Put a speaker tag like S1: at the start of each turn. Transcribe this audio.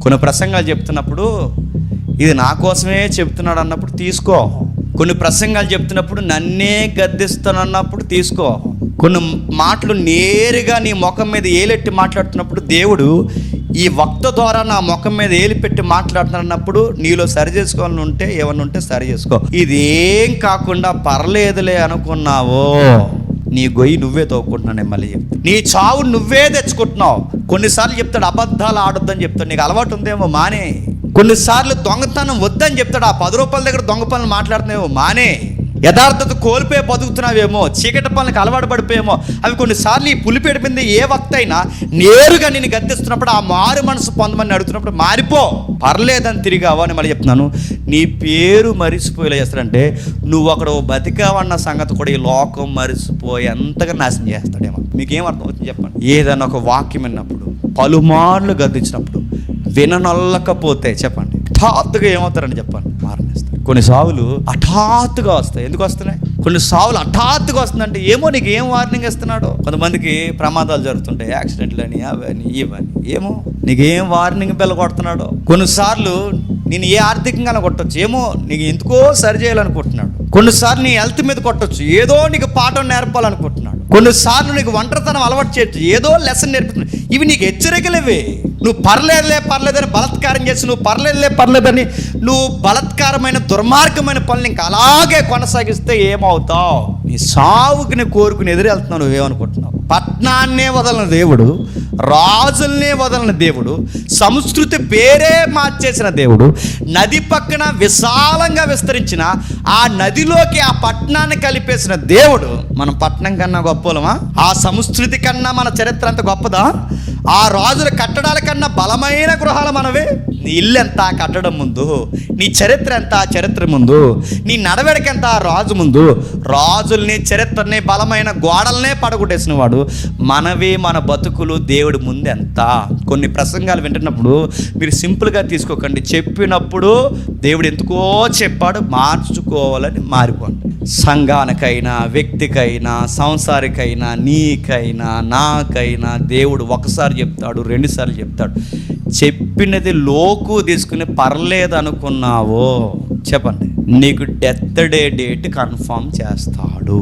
S1: కొన్ని ప్రసంగాలు చెప్తున్నప్పుడు ఇది నా కోసమే చెప్తున్నాడు అన్నప్పుడు తీసుకో. కొన్ని ప్రసంగాలు చెప్తున్నప్పుడు నన్నే గద్దిస్తానన్నప్పుడు తీసుకో. కొన్ని మాటలు నేరుగా నీ ముఖం మీద ఏలెట్టి మాట్లాడుతున్నప్పుడు దేవుడు ఈ వక్త ద్వారా నా ముఖం మీద ఏలి పెట్టి మాట్లాడుతున్నప్పుడు నీలో సరి చేసుకోవాలని ఉంటే ఏమన్నా ఉంటే సరి చేసుకో. ఇదేం కాకుండా పర్లేదులే అనుకున్నావో నీ గొయ్యి నువ్వే తోకుంటున్నాను. మళ్ళీ చెప్తా, నీ చావు నువ్వే తెచ్చుకుంటున్నావు. కొన్నిసార్లు చెప్తాడు అబద్ధాలు ఆడొద్దని చెప్తాడు, నీకు అలవాటు ఉందేమో మానే. కొన్నిసార్లు దొంగతనం వద్దని చెప్తాడు, ఆ 10 రూపాయల దగ్గర దొంగ పనులు మాట్లాడుతున్నావేమో మానే. యథార్థత కోల్పోయి బతుకుతున్నావేమో, చీకటి పనులకు అలవాటు పడిపోయేమో. అవి కొన్నిసార్లు ఈ పులిపేట మీద ఏ వక్త అయినా నేరుగా నేను గద్దిస్తున్నప్పుడు ఆ మారు మనసు పొందమని అడుగుతున్నప్పుడు మారిపో, పర్లేదని తిరిగావా అని మళ్ళీ చెప్తున్నాను. నీ పేరు మరిచిపోయేలా చేస్తాడంటే నువ్వు అక్కడ బతికావన్న సంగతి కూడా ఈ లోకం మరిచిపోయి ఎంతగా నాశనం చేస్తాడేమో. మీకేం అర్థం అవుతుంది చెప్పండి? ఏదైనా ఒక వాక్యం విన్నప్పుడు పలుమార్లు గద్దించినప్పుడు విననొల్లకపోతే చెప్పండి హఠాత్తుగా ఏమవుతారని చెప్పండి, మారనేస్తారు. కొన్ని సావులు హఠాత్తుగా వస్తాయి. ఎందుకు వస్తున్నాయి? కొన్ని సావులు హఠాత్తుగా వస్తుందంటే ఏమో నీకు ఏం వార్నింగ్ ఇస్తున్నాడో. కొంతమందికి ప్రమాదాలు జరుగుతుంటాయి, యాక్సిడెంట్లు అని అవని ఇవని, ఏమో నీకేం వార్నింగ్ బెల్ల కొడుతున్నాడో. కొన్నిసార్లు నేను ఏ ఆర్థికంగా కొట్టచ్చు, ఏమో నీకు ఎందుకో సరి చేయాలనుకుంటున్నాడు. కొన్నిసార్లు నీ హెల్త్ మీద కొట్టచ్చు, ఏదో నీకు పాఠం నేర్పాలనుకుంటున్నాడు. కొన్నిసార్లు నీకు ఒంటరితనం అలవాటు చేయొచ్చు, ఏదో లెసన్ నేర్పుతున్నాడు. ఇవి నీకు హెచ్చరికలేవే. నువ్వు పర్లేదని బలత్కారం చేసి నువ్వు పర్లేదని నువ్వు బలత్కారమైన దుర్మార్గమైన పనులు ఇంకా అలాగే కొనసాగిస్తే ఏమవుతావు? నీ సావుకి కోరుకుని ఎదురెళ్తున్నావు. నువ్వేమనుకుంటున్నావు? పట్నాన్నే వదలని దేవుడు, రాజుల్నే వదలని దేవుడు, సంస్కృతి పేరే మార్చేసిన దేవుడు, నది పక్కన విశాలంగా విస్తరించిన ఆ నదిలోకి ఆ పట్టణాన్ని కలిపేసిన దేవుడు. మనం పట్టణం కన్నా గొప్పలమా? ఆ సంస్కృతి కన్నా మన చరిత్ర అంత గొప్పదా? ఆ రాజుల కట్టడాల కన్నా బలమైన గృహాలు మనవే. నీ ఇల్లు ఎంత కట్టడం ముందు, నీ చరిత్ర ఎంత ఆ చరిత్ర ముందు, నీ నడవడిక ఎంత ఆ రాజు ముందు. రాజుల్ని, చరిత్రని, బలమైన గోడలనే పడగొట్టేసిన వాడు. మనవి మన బతుకులు దేవుడి ముందు ఎంత. కొన్ని ప్రసంగాలు వింటున్నప్పుడు మీరు సింపుల్గా తీసుకోకండి. చెప్పినప్పుడు దేవుడు ఎందుకో చెప్పాడు, మార్చుకోవాలని మారిపోండి. సంఘానికైనా, వ్యక్తికైనా, సంసారికైనా, నీకైనా, నాకైనా దేవుడు ఒకసారి చెప్తాడు, 2 సార్లు చెప్తాడు. చెప్పినది లోకు తీసుకుని పర్లేదు అనుకున్నావో చెప్పండి, నీకు డెత్ డేట్ కన్ఫర్మ్ చేస్తాడు.